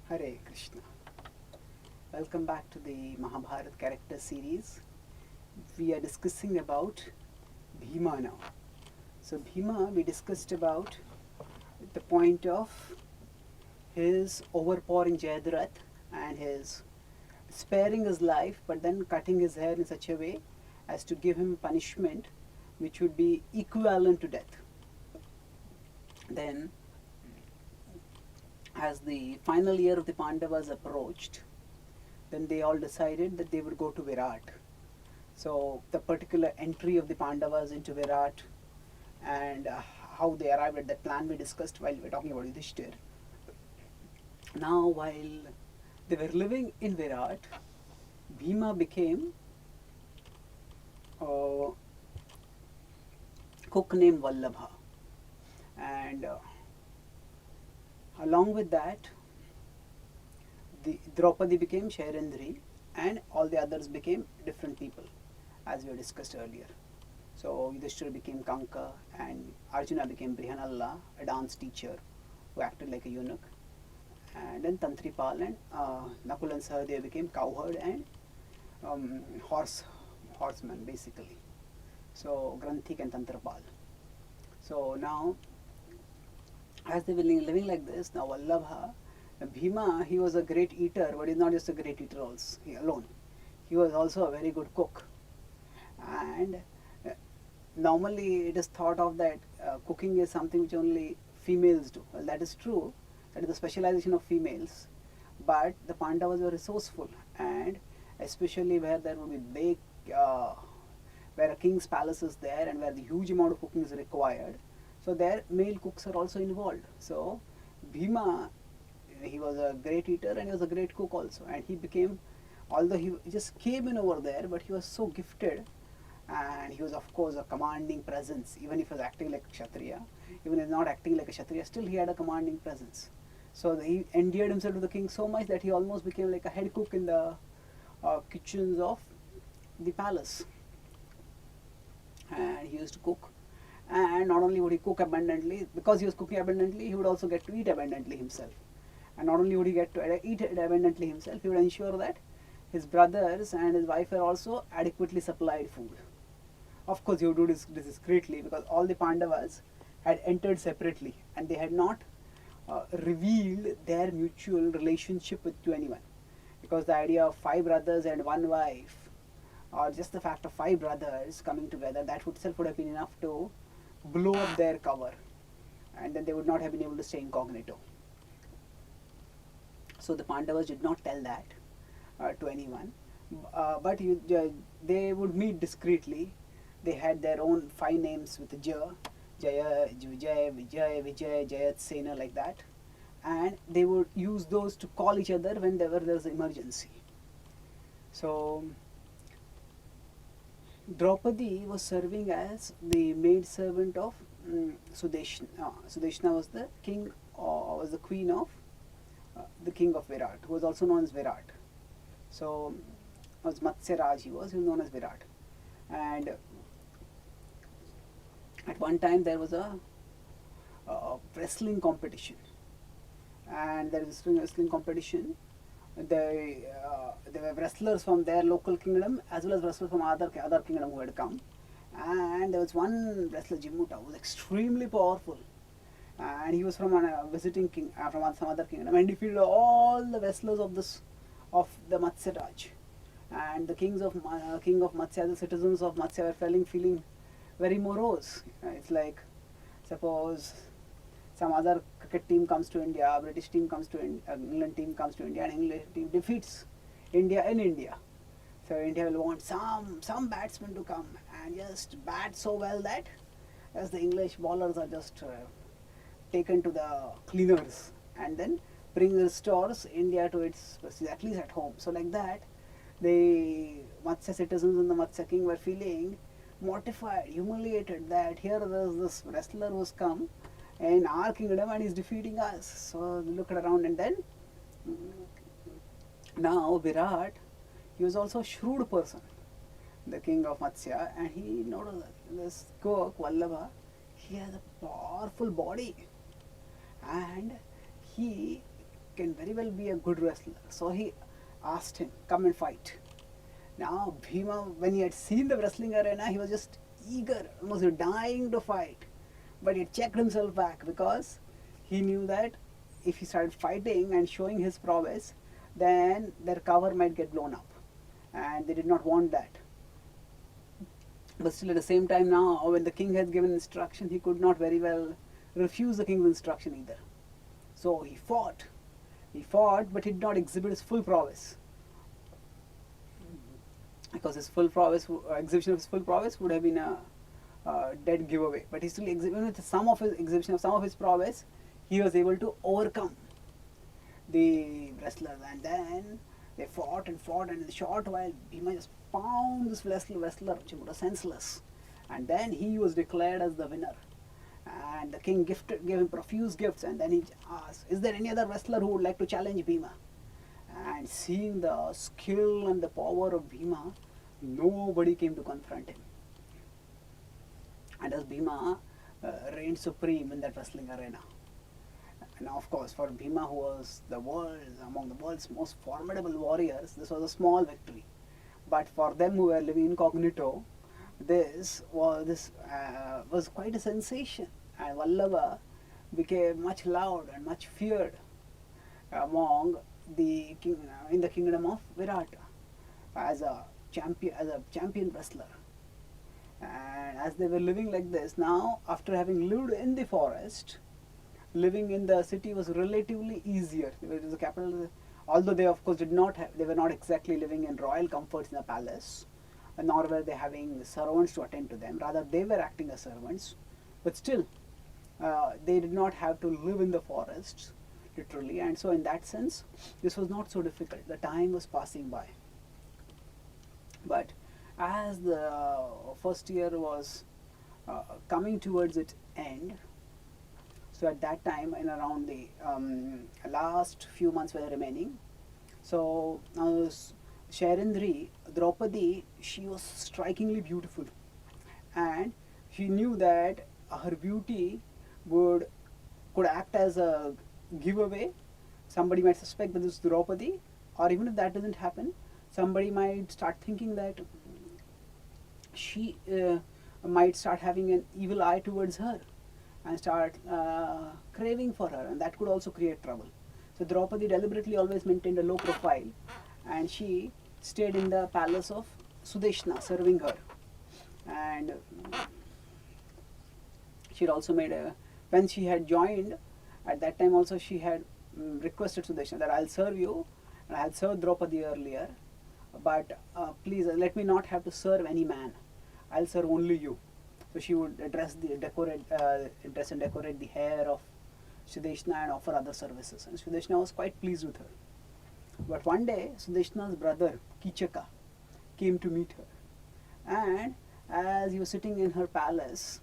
Hare Krishna. Welcome back to the Mahabharata Characters series. We are discussing about Bhima now. So Bhima, we discussed about the point of his overpowering Jayadratha and his sparing his life but then cutting his hair in such a way as to give him punishment which would be equivalent to death. Then as the final year of the Pandavas approached, then they all decided that they would go to Virat. So the particular entry of the Pandavas into Virat and how they arrived at that plan we discussed while we were talking about Yudhishthir. Now while they were living in Virat, Bhima became a cook named Vallabha, and along with that, the Draupadi became Shairendri, and all the others became different people, as we discussed earlier. So Yudhishthira became Kanka, and Arjuna became Brihanalla, a dance teacher who acted like a eunuch, and then Tantripal and Nakul and Sahadeva became cowherd and horseman basically. So Granthik and Tantrapal. So now, as they were living like this, now Vallabha, Bhima, he was a great eater, but he's not just a great eater alone. He was also a very good cook. And normally it is thought of that cooking is something which only females do. Well, that is true. That is the specialization of females. But the Pandavas were resourceful, and especially where there would be big, where a king's palace is there and where the huge amount of cooking is required. So there male cooks are also involved. So Bhima, he was a great eater and he was a great cook also, and he became, although he just came in over there, but he was so gifted, and he was of course a commanding presence. Even if he was acting like a Kshatriya, even if he was not acting like a Kshatriya, still he had a commanding presence. So he endeared himself to the king so much that he almost became like a head cook in the kitchens of the palace, and he used to cook. And not only would he cook abundantly, because he was cooking abundantly, he would also get to eat abundantly himself. And not only would he get to eat abundantly himself, he would ensure that his brothers and his wife were also adequately supplied food. Of course, he would do this discreetly, because all the Pandavas had entered separately and they had not revealed their mutual relationship to anyone. Because the idea of 5 brothers and 1 wife, or just the fact of 5 brothers coming together, that itself would have been enough to blow up their cover, and then they would not have been able to stay incognito. So the Pandavas did not tell that to anyone, but they would meet discreetly. They had their own 5 names with Jaya, Vijay, Vijay, Jayat Sena, like that, and they would use those to call each other whenever there was an emergency. So Draupadi was serving as the maid servant of Sudeshna. Sudeshna was the king, was the queen of the king of Virat, who was also known as Virat. So was Matsyaraj, he was known as Virat. And at one time there was a wrestling competition, and there was a wrestling competition. There were wrestlers from their local kingdom as well as wrestlers from other kingdom who had come, and there was one wrestler, Jimmuta, who was extremely powerful, and he was from a visiting king from some other kingdom, and defeated all the wrestlers of the Matsyaraj. And the king of Matsya, the citizens of Matsya were feeling very morose. It's like, suppose some other cricket team comes to India, British team comes to England team comes to India, and English team defeats India in India. So India will want some batsmen to come and just bat so well that as the English bowlers are just taken to the cleaners, and then restores India to its, at least at home. So like that, the Matsya citizens and the Matsya king were feeling mortified, humiliated that here there's this wrestler who's come in our kingdom and he's defeating us. So they looked around, and then now Virat, he was also a shrewd person, the king of Matsya, and he noticed that this cook Vallabha, he has a powerful body, and he can very well be a good wrestler. So he asked him, come and fight. Now Bhima, when he had seen the wrestling arena, he was just eager, almost dying to fight. But he checked himself back because he knew that if he started fighting and showing his prowess, then their cover might get blown up. And they did not want that. But still at the same time now, when the king had given instruction, he could not very well refuse the king's instruction either. So he fought, but he did not exhibit his full prowess. Because his full prowess, exhibition of his full prowess would have been a dead giveaway. But he still exhibited with some of his exhibition of some of his prowess, he was able to overcome the wrestlers. And then they fought, and in a short while, Bhima just pounded this wrestler, which was senseless. And then he was declared as the winner. And the king gave him profuse gifts, and then he asked, is there any other wrestler who would like to challenge Bhima? And seeing the skill and the power of Bhima, nobody came to confront him. And as Bhima reigned supreme in that wrestling arena. And of course, for Bhima, who was among the world's most formidable warriors, this was a small victory. But for them who were living incognito, this was quite a sensation. And Vallabha became much loved and much feared among in the kingdom of Virata as a champion wrestler. And as they were living like this, now after having lived in the forest, living in the city was relatively easier. It was the capital, although they of course they were not exactly living in royal comforts in the palace, nor were they having servants to attend to them. Rather, they were acting as servants. But still, they did not have to live in the forests, literally. And so in that sense, this was not so difficult. The time was passing by. But as the first year was coming towards its end, so at that time, in around the last few months were remaining, so Shairindri, Draupadi, she was strikingly beautiful, and she knew that her beauty could act as a giveaway. Somebody might suspect that this is Draupadi, or even if that doesn't happen, somebody might start thinking that she might start having an evil eye towards her and start craving for her, and that could also create trouble. So Draupadi deliberately always maintained a low profile, and she stayed in the palace of Sudeshna, serving her. And she had also when she had joined, at that time also she had requested Sudeshna that I'll serve you, and I had served Draupadi earlier, but please let me not have to serve any man. I'll serve only you. So she would dress and decorate the hair of Sudeshna and offer other services. And Sudeshna was quite pleased with her. But one day, Sudeshna's brother, Kichaka, came to meet her. And as he was sitting in her palace,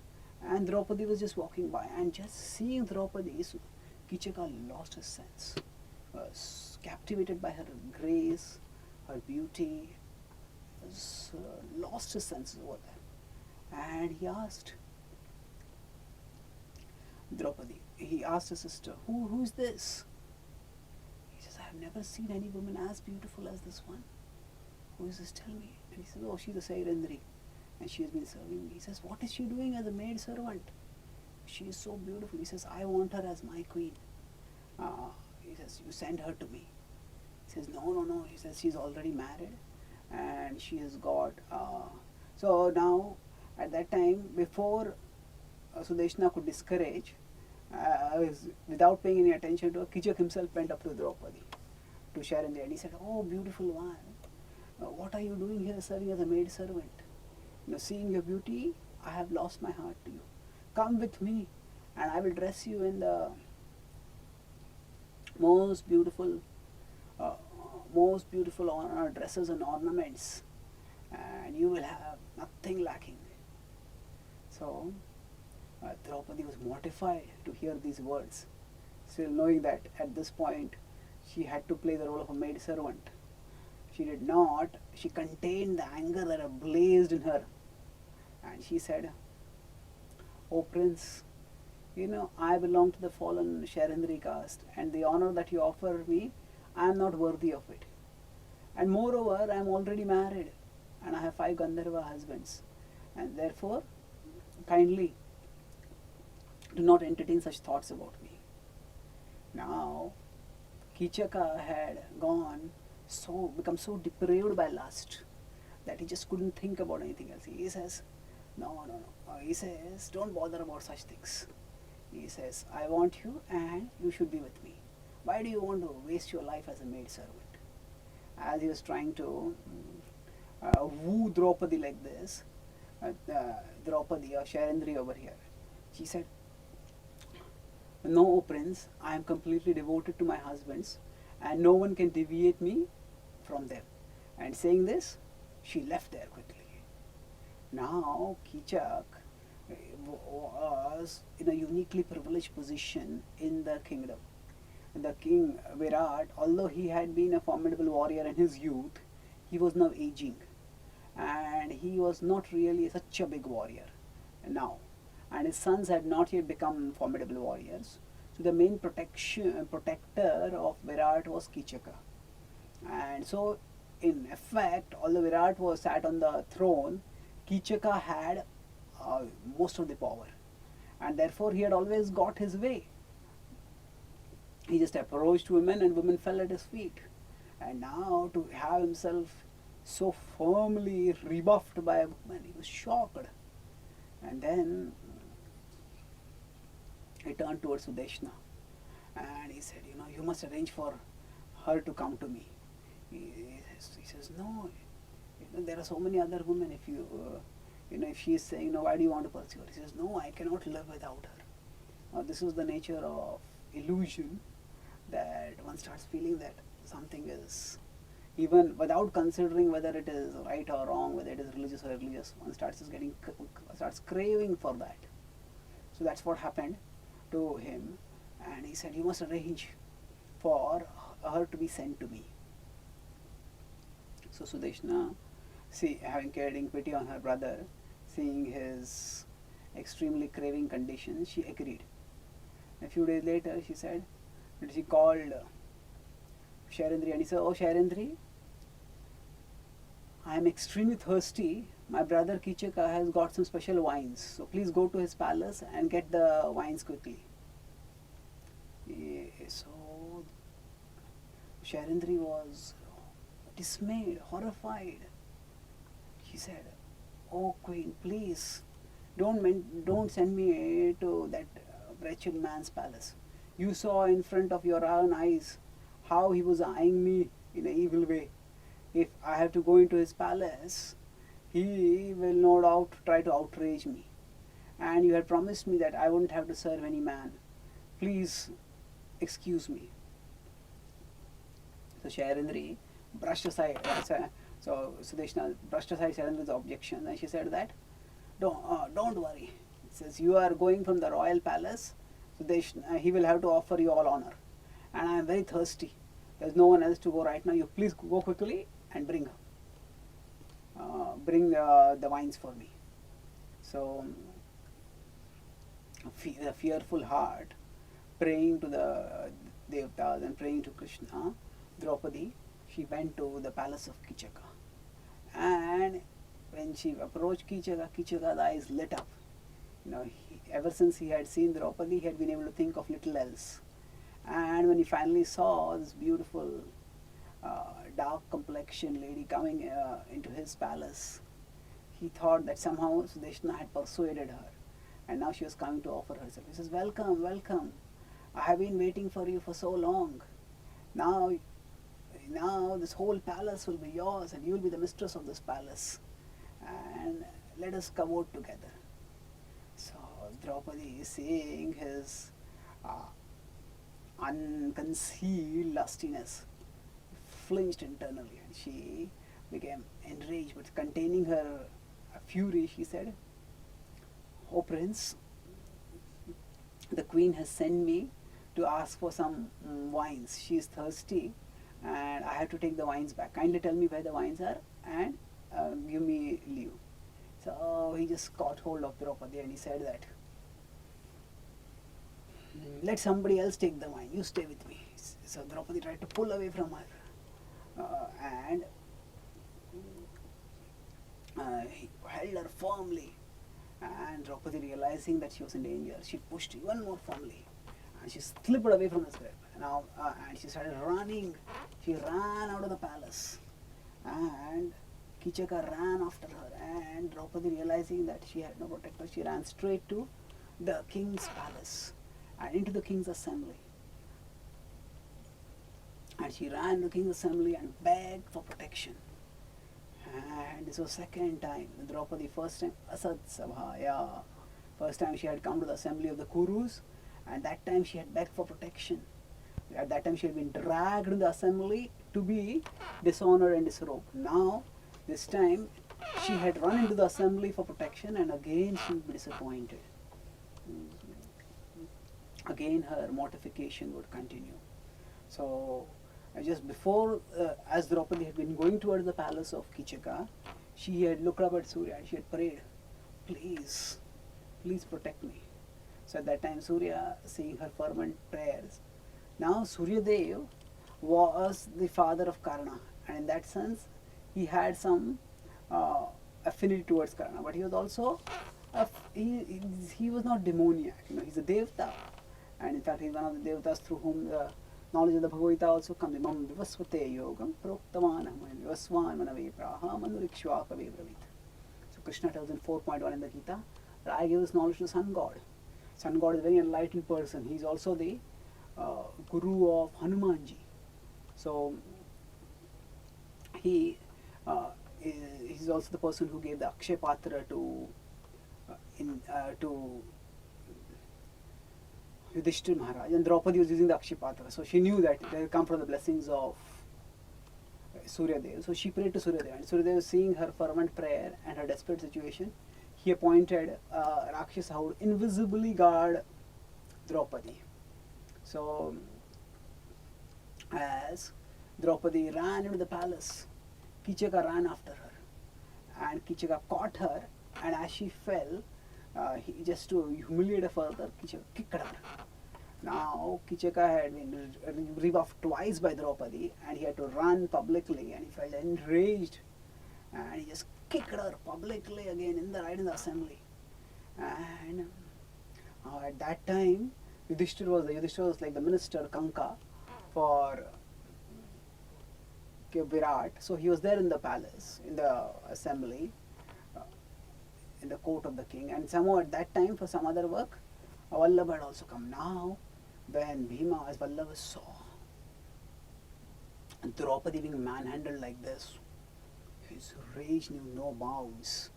and Draupadi was just walking by, and just seeing Draupadi, Kichaka lost his sense. Was captivated by her grace, her beauty, lost his senses over there. And he asked Draupadi, he asked his sister, who is this? He says, I have never seen any woman as beautiful as this one. Who is this? Tell me. And he says, oh, she's a Sairendri, and she has been serving me. He says, what is she doing as a maid servant? She is so beautiful. He says, I want her as my queen. He says, you send her to me. He says, no. He says, she's already married, and she has got... so now, at that time, before Sudeshna could discourage, without paying any attention to her, Kichak himself went up to Draupadi, to Shairindri, and he said, oh, beautiful one, what are you doing here serving as a maid servant? Seeing your beauty, I have lost my heart to you. Come with me, and I will dress you in the most beautiful dresses and ornaments, and you will have nothing lacking. So Draupadi was mortified to hear these words, still knowing that at this point she had to play the role of a maid servant. She did not. She contained the anger that blazed in her, and she said, "O Prince, I belong to the fallen Sharendri caste, and the honor that you offer me, I am not worthy of it. And moreover, I am already married, and I have 5 Gandharva husbands, and therefore, kindly do not entertain such thoughts about me. Now, Kichaka had become so depraved by lust that he just couldn't think about anything else. He says, no. He says, don't bother about such things. He says, I want you and you should be with me. Why do you want to waste your life as a maid servant? As he was trying to woo Draupadi like this, Draupadi or Sharendri over here, she said, no, O prince, I am completely devoted to my husbands and no one can deviate me from them. And saying this, she left there quickly. Now, Kichak was in a uniquely privileged position in the kingdom. The king Virat, although he had been a formidable warrior in his youth, he was now aging and he was not really such a big warrior now, and his sons had not yet become formidable warriors. So the main protector of Virat was Kichaka. And so in effect, although Virat was sat on the throne, Kichaka had most of the power, and therefore he had always got his way. He just approached women and women fell at his feet. And now to have himself so firmly rebuffed by a woman, he was shocked. And then he turned towards Sudeshna and he said, you must arrange for her to come to me. He says, no, there are so many other women. If if she is saying, why do you want to pursue her? He says, no, I cannot live without her. This is the nature of illusion, that one starts feeling that something is, even without considering whether it is right or wrong, whether it is religious or irreligious, one starts craving for that. So that's what happened to him, and he said, you must arrange for her to be sent to me. So Sudeshna, having pity on her brother, seeing his extremely craving condition, she agreed. A few days later, she called Sharendri and he said, oh Sharendri, I am extremely thirsty. My brother Kichaka has got some special wines, so please go to his palace and get the wines quickly. So Sharendri was dismayed, horrified. She said, oh queen, please don't send me to that wretched man's palace. You saw in front of your own eyes how he was eyeing me in an evil way. If I have to go into his palace, he will no doubt try to outrage me. And you had promised me that I wouldn't have to serve any man. Please excuse me. So Sharendri brushed aside, so Sudeshna brushed aside Sharendri's objection, and she said that, don't worry. It says, you are going from the royal palace, Sudeshna, he will have to offer you all honor. And I am very thirsty. There is no one else to go right now. You please go quickly and bring her. Bring the wines for me. So, the fearful heart, praying to the Devatas and praying to Krishna, Draupadi, she went to the palace of Kichaka. And when she approached Kichaka, Kichaka's eyes lit up. Ever since he had seen Draupadi, he had been able to think of little else. And when he finally saw this beautiful dark complexioned lady coming into his palace, he thought that somehow Sudeshna had persuaded her, and now she was coming to offer herself. He says, welcome, welcome. I have been waiting for you for so long. Now this whole palace will be yours, and you will be the mistress of this palace. And let us come out together. So Draupadi, seeing his unconcealed lustiness, flinched internally, and she became enraged, but containing her fury, she said, "Oh prince, the queen has sent me to ask for some wines. She is thirsty and I have to take the wines back. Kindly tell me where the wines are and give me leave." So he just caught hold of Draupadi and he said that, let somebody else take the wine, you stay with me. So Draupadi tried to pull away from her, and he held her firmly. And Draupadi, realizing that she was in danger, she pushed even more firmly, and she slipped away from his grip. Now, and she started running. She ran out of the palace, and Kichaka ran after her. And Draupadi, realizing that she had no protector, she ran straight to the king's palace and into the king's assembly. And she ran to the king's assembly and begged for protection. And this was second time. Draupadi, first time, Asad Sabhaya. First time she had come to the assembly of the Kurus, and that time she had begged for protection. At that time she had been dragged in the assembly to be dishonored and disrobed. Now, this time, she had run into the assembly for protection, and again she would be disappointed. Again her mortification would continue. So, just before, as Draupadi had been going towards the palace of Kichaka, she had looked up at Surya and she had prayed, please, please protect me. So at that time Surya, seeing her fervent prayers, now Surya Dev was the father of Karna, and in that sense he had some affinity towards Karna, but he was also, he was not demoniac, he's a Devta, and in fact he's one of the Devtas through whom the knowledge of the Bhagavad Gita also comes. Imam vivasvate yogam proktamanam vivasvan manave praha manurikshvaka vebravit. So Krishna tells in 4.1 in the Gita that I give this knowledge to the Sun God. Sun God is a very enlightened person. He is also the guru of Hanumanji. So he is also the person who gave the Akshay Patra to Yudhishthir Maharaj, and Draupadi was using the Akshay Patra. So she knew that they come from the blessings of Surya Dev. So she prayed to Surya Dev, and Surya Dev, seeing her fervent prayer and her desperate situation, he appointed Rakshasa who would invisibly guard Draupadi. So as Draupadi ran into the palace, Kichaka ran after her, and Kichaka caught her, and as she fell, just to humiliate her further, Kichaka kicked her. Now Kichaka had been rebuffed twice by Draupadi, and he had to run publicly, and he felt enraged, and he just kicked her publicly again right in the assembly. And at that time, Yudhishthira was like the minister Kanka for Virat. So he was there in the palace, in the assembly, in the court of the king, and somehow at that time for some other work, Vallabha had also come. Now, when Bhima, as Vallabha saw Draupadi being manhandled like this, his rage knew no bounds.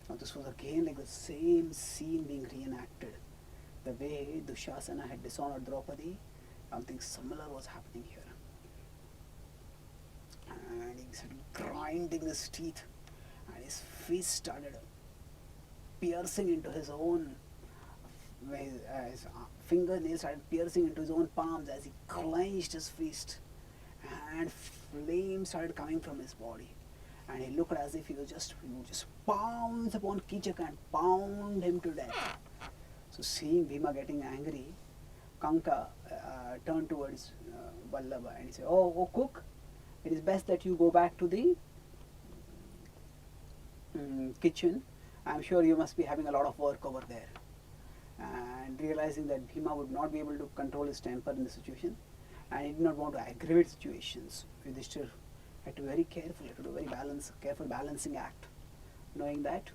Now this was again like the same scene being reenacted. The way Dushasana had dishonored Draupadi, something similar was happening here. And he started grinding his teeth, and his fist started piercing into his own, his fingernails started piercing into his own palms as he clenched his fist, and flames started coming from his body, and he looked as if he would just pounce upon Kichaka and pound him to death. So seeing Bhima getting angry, Kanka turned towards Vallabha and he said, oh cook, it is best that you go back to the kitchen. I am sure you must be having a lot of work over there. And realizing that Bhima would not be able to control his temper in the situation, and he did not want to aggravate situations, Yudhishthir had to be very careful, had to do a very careful balancing act, knowing that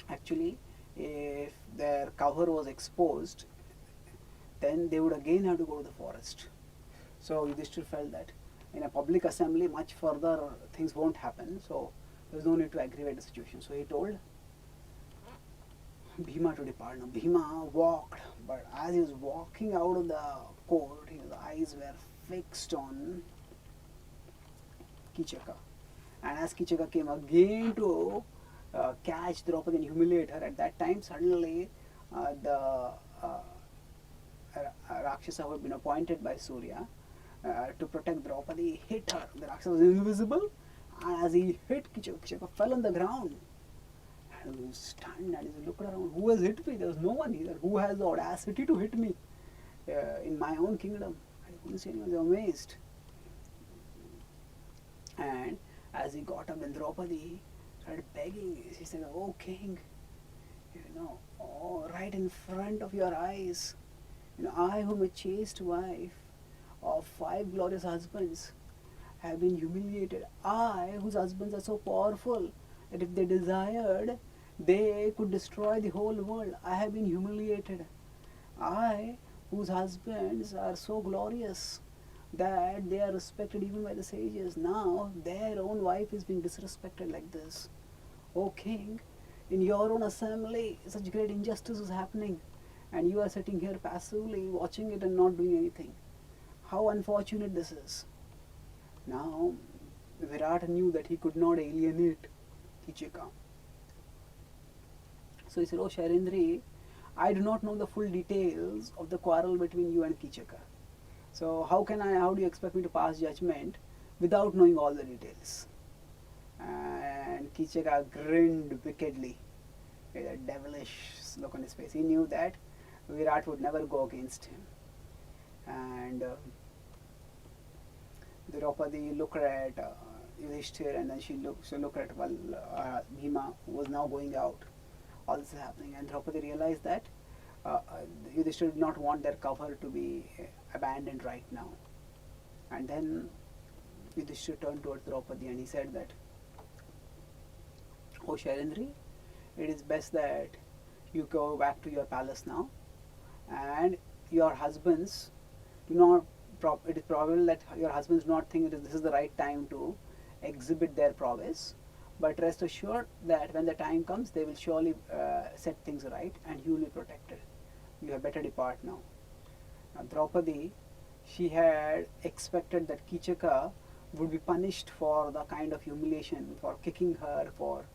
actually if their cover was exposed, then they would again have to go to the forest. So Yudhishthir felt that in a public assembly much further things won't happen, so there was no need to aggravate the situation. So he told Bhima to depart. Now Bhima walked, but as he was walking out of the court, his eyes were fixed on Kichaka. And as Kichaka came again to catch Draupadi and humiliate her, at that time suddenly the Rakshasa who had been appointed by Surya to protect Draupadi hit her. The Rakshasa was invisible, and as he hit Kichaka, Kichaka fell on the ground. And he was stunned and he looked around. Who has hit me? There was no one here. Who has the audacity to hit me in my own kingdom? And he couldn't see anyone. They were amazed. And as he got up, and Draupadi started begging. She said, "Oh king, right in front of your eyes, I whom a chaste wife of 5 glorious husbands have been humiliated. I, whose husbands are so powerful that if they desired, they could destroy the whole world. I have been humiliated. I, whose husbands are so glorious that they are respected even by the sages. Now their own wife is being disrespected like this. O king, in your own assembly, such great injustice is happening, and you are sitting here passively watching it and not doing anything. How unfortunate this is." Now, Virat knew that he could not alienate Kichika. So he said, "Oh Shairendri, I do not know the full details of the quarrel between you and Kichika. So how do you expect me to pass judgment without knowing all the details?" And Kichika grinned wickedly with a devilish look on his face. He knew that Virat would never go against him. And Draupadi looked at Yudhishthir, and then she looked at Bhima, who was now going out. All this is happening, and Draupadi realized that Yudhishthir did not want their cover to be abandoned right now. And then Yudhishthir turned towards Draupadi and he said that, "Oh Shairendri, it is best that you go back to your palace now, and your husbands do not. It is probable that your husbands do not think this is the right time to exhibit their prowess, but rest assured that when the time comes, they will surely set things right, and you will be protected. You had better depart now." Now Draupadi, she had expected that Kichaka would be punished for the kind of humiliation, for kicking her, for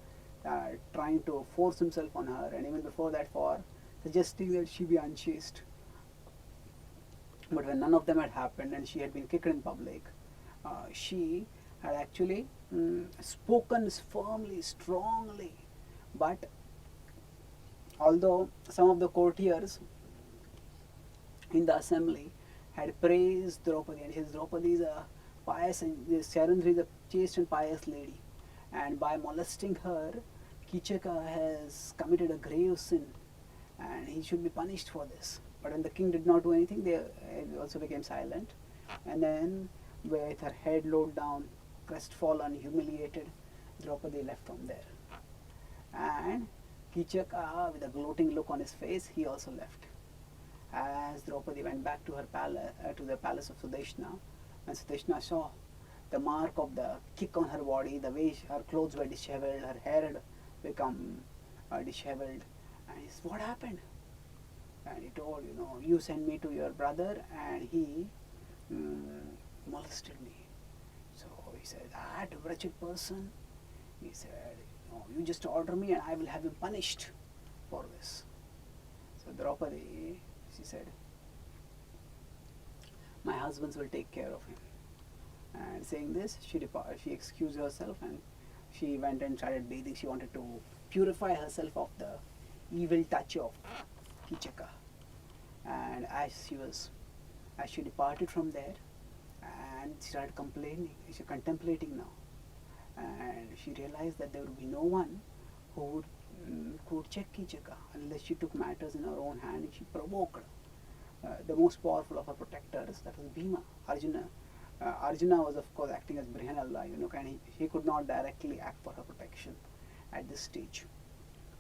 trying to force himself on her, and even before that for suggesting that she be unchaste. But when none of them had happened and she had been kicked in public, she had actually spoken firmly, strongly. But although some of the courtiers in the assembly had praised Draupadi, and his Draupadi is a pious, and Shairendri is a chaste and pious lady, and by molesting her, Kichaka has committed a grave sin, and he should be punished for this. But when the king did not do anything, they also became silent. And then, with her head lowered down, crestfallen, humiliated, Draupadi left from there. And Kichaka, with a gloating look on his face, he also left. As Draupadi went back to her palace, to the palace of Sudeshna, when Sudeshna saw the mark of the kick on her body, the way her clothes were disheveled, her hair had become disheveled, and he said, "What happened?" And he told, "You sent me to your brother and he molested me." So he said, "That wretched person," he said, "you just order me and I will have him punished for this." So Draupadi, she said, "My husbands will take care of him." And saying this, she excused herself and she went and started bathing. She wanted to purify herself of the evil touch of Kichaka. And as she departed from there, and she started contemplating now, and she realized that there would be no one who could check Kichaka unless she took matters in her own hand, and she provoked the most powerful of her protectors, that was Bhima, Arjuna. Arjuna was of course acting as Brihanalla, and he could not directly act for her protection at this stage.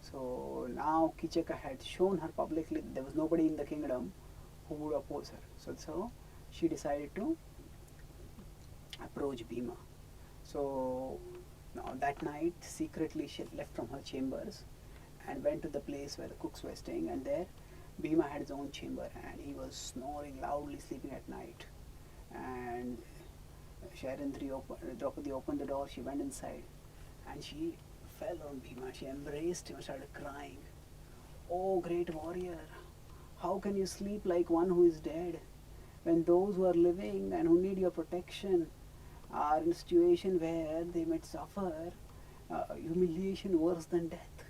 So now Kichaka had shown her publicly that there was nobody in the kingdom who would oppose her. So she decided to approach Bhima. So now that night, secretly she left from her chambers and went to the place where the cooks were staying, and there Bhima had his own chamber and he was snoring loudly, sleeping at night. And Draupadi opened the door, she went inside and she fell on Bhima. She embraced him and started crying. "Oh great warrior, how can you sleep like one who is dead, when those who are living and who need your protection are in a situation where they might suffer humiliation worse than death?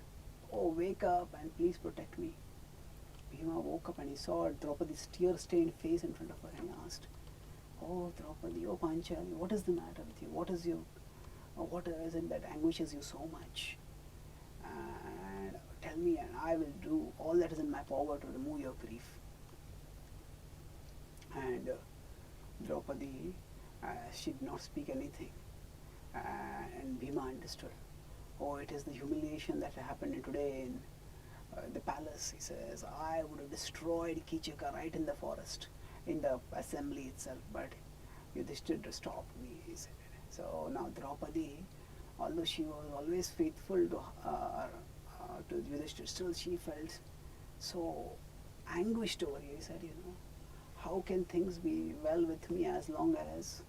"Oh, wake up and please protect me." Bhima woke up and he saw Draupadi's tear-stained face in front of her, and he asked, "Oh, Draupadi, oh Panchali, what is the matter with you? What is it that anguishes you so much? And tell me, and I will do all that is in my power to remove your grief." And Draupadi, she did not speak anything. And Bhima understood. "Oh, it is the humiliation that happened today in the palace." He says, "I would have destroyed Kichaka right in the forest, in the assembly itself, but Yudhishthira stopped me," he said. So now Draupadi, although she was always faithful to Yudhishthira, still she felt so anguished over it. He said, "How can things be well with me as long as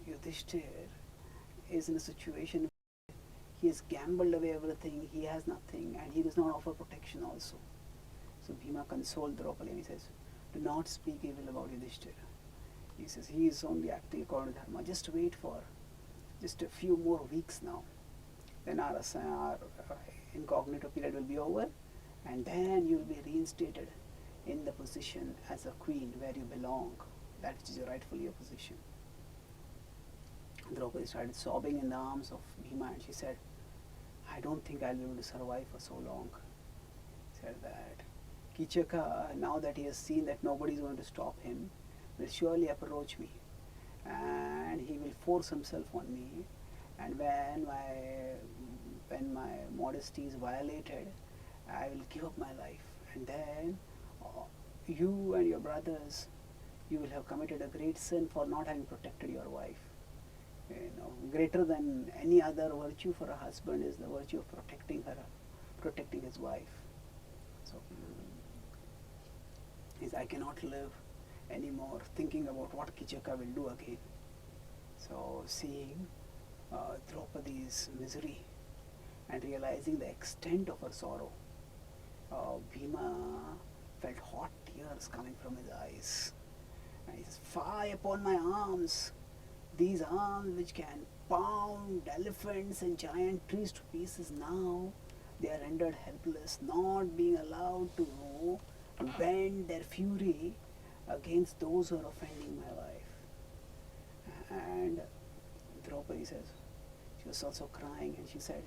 Yudhishthira is in a situation where he has gambled away everything, he has nothing, and he does not offer protection also." So Bhima consoled Draupadi and he says, "Do not speak evil about Yudhishthira." He says, "He is only acting according to dharma. Just wait for just a few more weeks now. Then our incognito period will be over, and then you will be reinstated in the position as a queen where you belong. That is rightfully your position." Draupadi started sobbing in the arms of Bhima and she said, "I don't think I'll be able to survive for so long." He said that Kichaka, now that he has seen that nobody is going to stop him, will surely approach me and he will force himself on me, and when my modesty is violated, I will give up my life, and then you and your brothers, you will have committed a great sin for not having protected your wife. Greater than any other virtue for a husband is the virtue of protecting his wife. So I cannot live anymore thinking about what Kichaka will do again. So seeing Draupadi's misery and realizing the extent of her sorrow, Bhima felt hot tears coming from his eyes. And he says, "Fie upon my arms, these arms which can pound elephants and giant trees to pieces, now they are rendered helpless, not being allowed to bend their fury against those who are offending my wife." And Draupadi says, she was also crying and she said,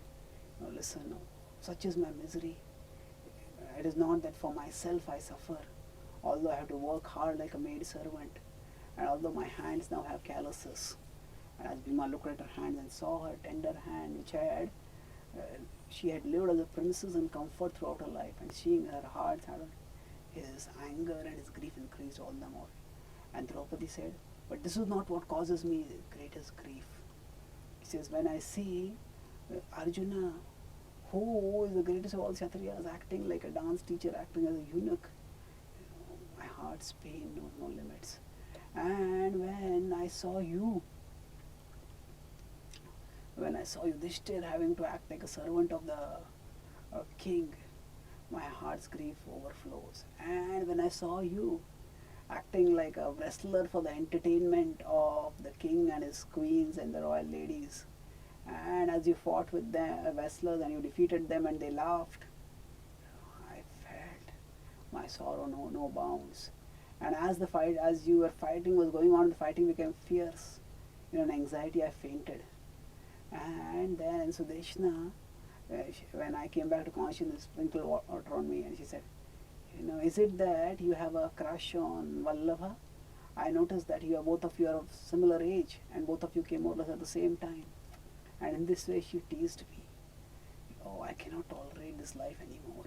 "Listen, such is my misery. It is not that for myself I suffer, although I have to work hard like a maid servant, and although my hands now have calluses." And as Bhima looked at her hands and saw her tender hand, which she had lived as a princess in comfort throughout her life, and seeing her heart hardened, his anger and his grief increased all the more. And Draupadi said, "But this is not what causes me the greatest grief." He says, "When I see Arjuna, who is the greatest of all Kshatriyas, acting like a dance teacher, acting as a eunuch, my heart's pain knows no limits. And when I saw Yudhishthira having to act like a servant of the king, my heart's grief overflows. And when I saw you acting like a wrestler for the entertainment of the king and his queens and the royal ladies, and as you fought with the wrestlers and you defeated them and they laughed, I felt my sorrow no bounds. And as you were fighting was going on, the fighting became fierce. In anxiety I fainted. And then Sudeshna, when I came back to consciousness, sprinkled water on me and she said, "Is it that you have a crush on Vallabha? I noticed that both of you are of similar age and both of you came more or less at the same time." And in this way she teased me. "Oh, I cannot tolerate this life anymore."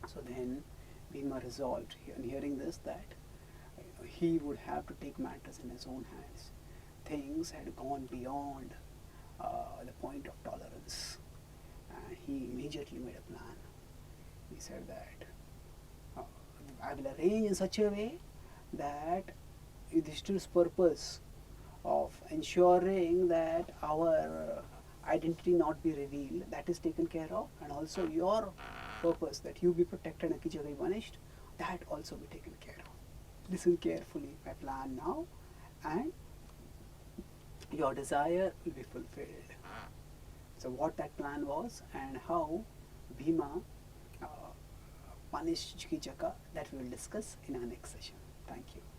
So then Bhima resolved, on hearing this, that he would have to take matters in his own hands. Things had gone beyond the point of tolerance. He immediately made a plan. He said that I will arrange in such a way that Yudhishthira's purpose of ensuring that our identity not be revealed, that is taken care of, and also your purpose that you be protected and Kichaka be punished, that also be taken care of. Listen carefully, my plan now, and your desire will be fulfilled. So what that plan was and how Bhima punished Chikijaka, that we will discuss in our next session. Thank you.